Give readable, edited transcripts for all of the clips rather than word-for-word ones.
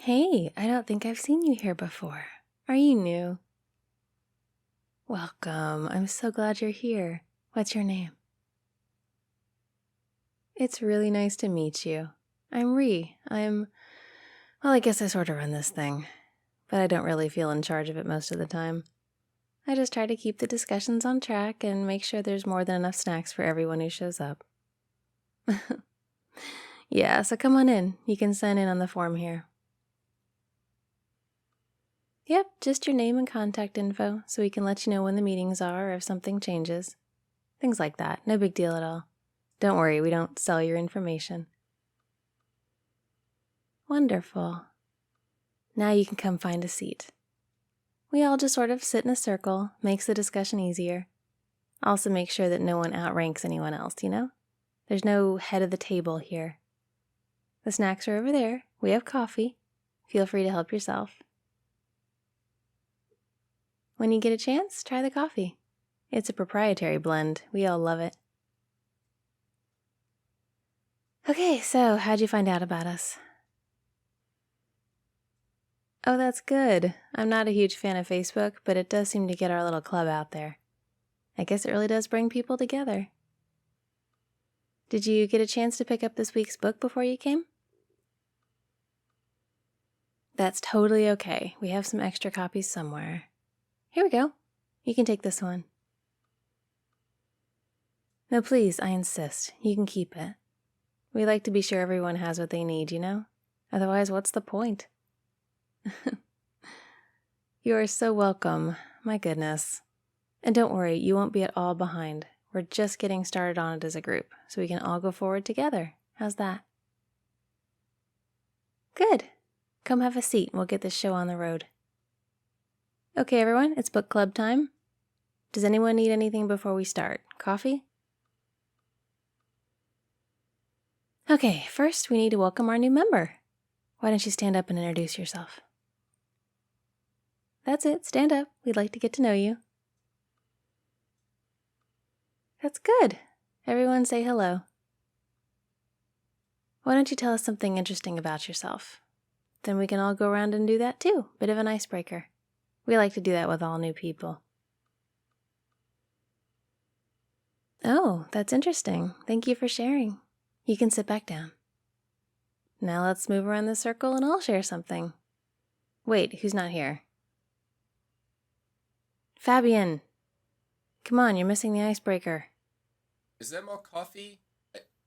Hey, I don't think I've seen you here before. Are you new? Welcome. I'm so glad you're here. What's your name? It's really nice to meet you. I'm Ree. Well, I guess I sort of run this thing, but I don't really feel in charge of it most of the time. I just try to keep the discussions on track and make sure there's more than enough snacks for everyone who shows up. Yeah, so come on in. You can sign in on the form here. Yep, just your name and contact info so we can let you know when the meetings are or if something changes. Things like that. No big deal at all. Don't worry, we don't sell your information. Wonderful. Now you can come find a seat. We all just sort of sit in a circle, makes the discussion easier. Also make sure that no one outranks anyone else, you know? There's no head of the table here. The snacks are over there. We have coffee. Feel free to help yourself. When you get a chance, try the coffee. It's a proprietary blend. We all love it. Okay, so how'd you find out about us? Oh, that's good. I'm not a huge fan of Facebook, but it does seem to get our little club out there. I guess it really does bring people together. Did you get a chance to pick up this week's book before you came? That's totally okay. We have some extra copies somewhere. Here we go. You can take this one. No, please, I insist. You can keep it. We like to be sure everyone has what they need, you know? Otherwise, what's the point? You are so welcome. My goodness. And don't worry, you won't be at all behind. We're just getting started on it as a group, so we can all go forward together. How's that? Good. Come have a seat and we'll get this show on the road. Okay, everyone, it's book club time. Does anyone need anything before we start? Coffee? Okay, first we need to welcome our new member. Why don't you stand up and introduce yourself? That's it, stand up. We'd like to get to know you. That's good. Everyone say hello. Why don't you tell us something interesting about yourself? Then we can all go around and do that too. Bit of an icebreaker. We like to do that with all new people. Oh, that's interesting. Thank you for sharing. You can sit back down. Now let's move around the circle and I'll share something. Wait, who's not here? Fabian! Come on, you're missing the icebreaker. Is there more coffee?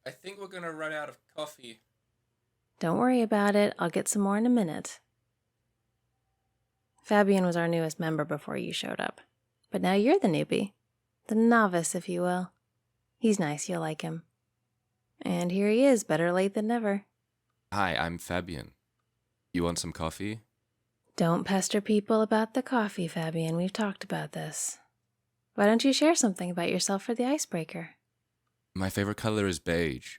I think we're gonna run out of coffee. Don't worry about it. I'll get some more in a minute. Fabian was our newest member before you showed up. But now you're the newbie. The novice, if you will. He's nice, you'll like him. And here he is, better late than never. Hi, I'm Fabian. You want some coffee? Don't pester people about the coffee, Fabian. We've talked about this. Why don't you share something about yourself for the icebreaker? My favorite color is beige,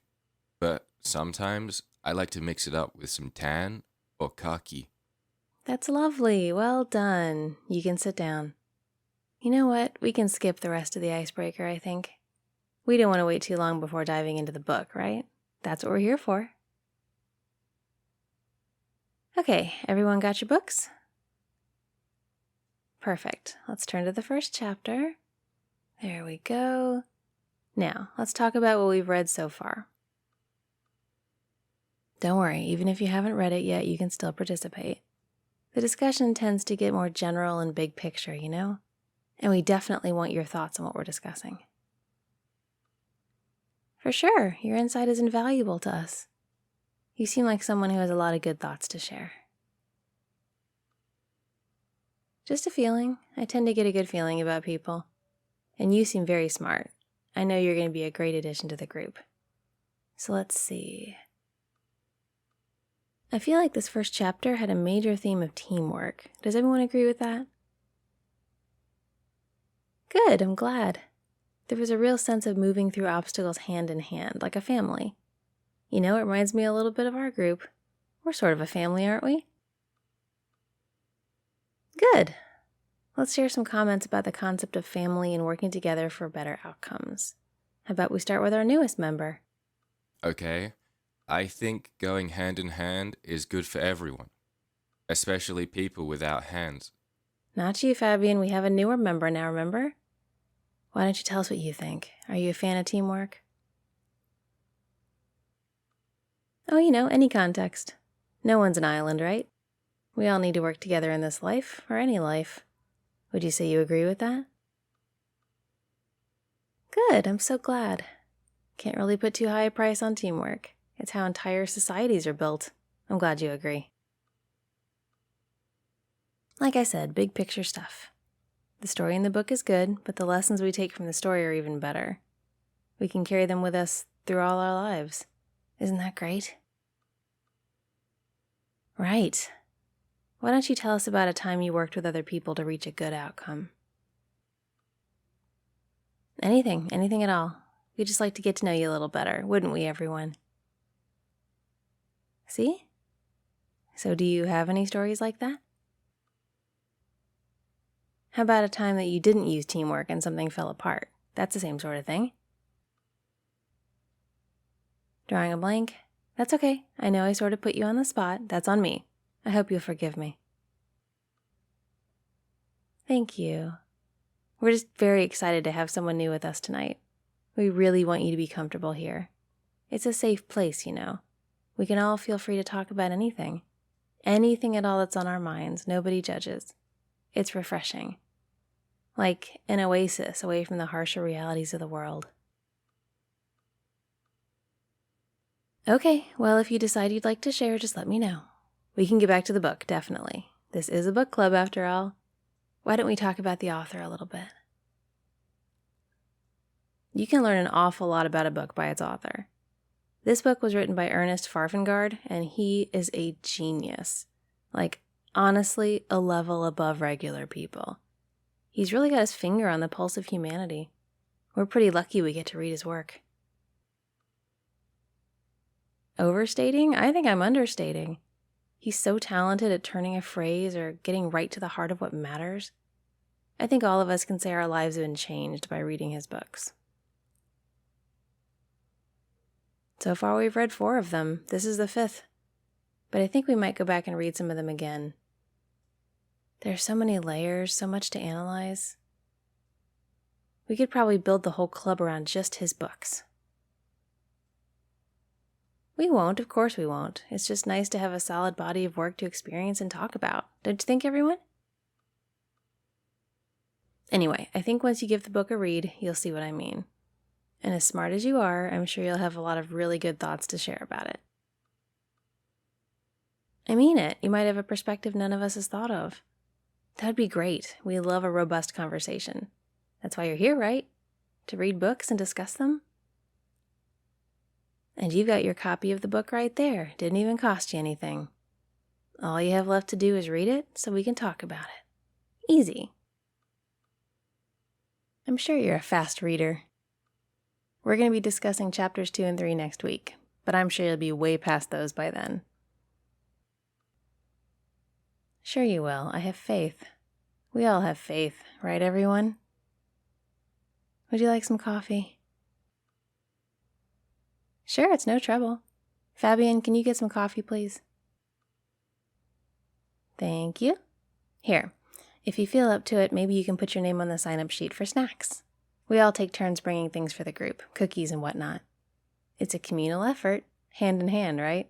but sometimes I like to mix it up with some tan or khaki. That's lovely. Well done. You can sit down. You know what? We can skip the rest of the icebreaker, I think. We don't want to wait too long before diving into the book, right? That's what we're here for. Okay, everyone got your books? Perfect. Let's turn to the first chapter. There we go. Now, let's talk about what we've read so far. Don't worry, even if you haven't read it yet, you can still participate. The discussion tends to get more general and big picture, you know? And we definitely want your thoughts on what we're discussing. For sure, your insight is invaluable to us. You seem like someone who has a lot of good thoughts to share. Just a feeling. I tend to get a good feeling about people. And you seem very smart. I know you're going to be a great addition to the group. So let's see. I feel like this first chapter had a major theme of teamwork. Does everyone agree with that? Good, I'm glad. There was a real sense of moving through obstacles hand in hand, like a family. You know, it reminds me a little bit of our group. We're sort of a family, aren't we? Good. Let's share some comments about the concept of family and working together for better outcomes. How about we start with our newest member? Okay, I think going hand in hand is good for everyone. especially people without hands. Not you, Fabian. We have a newer member now, remember? Why don't you tell us what you think? Are you a fan of teamwork? Oh, any context. No one's an island, right? We all need to work together in this life, or any life. Would you say you agree with that? Good, I'm so glad. Can't really put too high a price on teamwork. It's how entire societies are built. I'm glad you agree. Like I said, big picture stuff. The story in the book is good, but the lessons we take from the story are even better. We can carry them with us through all our lives. Isn't that great? Right. Why don't you tell us about a time you worked with other people to reach a good outcome? Anything at all. We'd just like to get to know you a little better, wouldn't we, everyone? See? So do you have any stories like that? How about a time that you didn't use teamwork and something fell apart? That's the same sort of thing. Drawing a blank? That's okay. I know I sort of put you on the spot. That's on me. I hope you'll forgive me. Thank you. We're just very excited to have someone new with us tonight. We really want you to be comfortable here. It's a safe place, We can all feel free to talk about anything. Anything at all that's on our minds. Nobody judges. It's refreshing. Like an oasis away from the harsher realities of the world. Okay, well, if you decide you'd like to share, just let me know. We can get back to the book, definitely. This is a book club after all. Why don't we talk about the author a little bit? You can learn an awful lot about a book by its author. This book was written by Ernest Farfengard, and he is a genius. Like, honestly, a level above regular people. He's really got his finger on the pulse of humanity. We're pretty lucky we get to read his work. Overstating? I think I'm understating. He's so talented at turning a phrase or getting right to the heart of what matters. I think all of us can say our lives have been changed by reading his books. So far we've read 4 of them. This is the 5th. But I think we might go back and read some of them again. There are so many layers, so much to analyze. We could probably build the whole club around just his books. We won't, of course we won't. It's just nice to have a solid body of work to experience and talk about. Don't you think, everyone? Anyway, I think once you give the book a read, you'll see what I mean. And as smart as you are, I'm sure you'll have a lot of really good thoughts to share about it. I mean it. You might have a perspective none of us has thought of. That'd be great. We love a robust conversation. That's why you're here, right? To read books and discuss them? And you've got your copy of the book right there. Didn't even cost you anything. All you have left to do is read it so we can talk about it. Easy. I'm sure you're a fast reader. We're going to be discussing chapters 2 and 3 next week, but I'm sure you'll be way past those by then. Sure you will. I have faith. We all have faith, right, everyone? Would you like some coffee? Sure, it's no trouble. Fabian, can you get some coffee, please? Thank you. Here, if you feel up to it, maybe you can put your name on the sign-up sheet for snacks. We all take turns bringing things for the group, cookies and whatnot. It's a communal effort, hand in hand, right?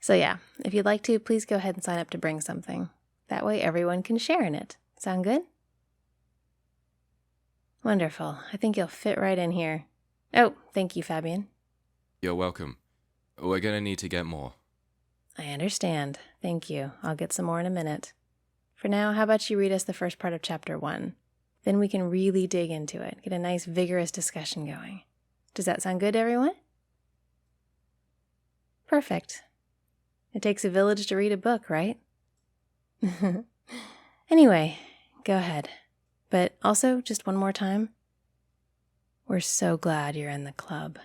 So yeah, if you'd like to, please go ahead and sign up to bring something. That way everyone can share in it. Sound good? Wonderful. I think you'll fit right in here. Oh, thank you, Fabian. You're welcome. We're gonna need to get more. I understand. Thank you. I'll get some more in a minute. For now, how about you read us the first part of chapter 1? Then we can really dig into it, get a nice vigorous discussion going. Does that sound good, everyone? Perfect. It takes a village to read a book, right? Anyway, go ahead. But also, just one more time, we're so glad you're in the club.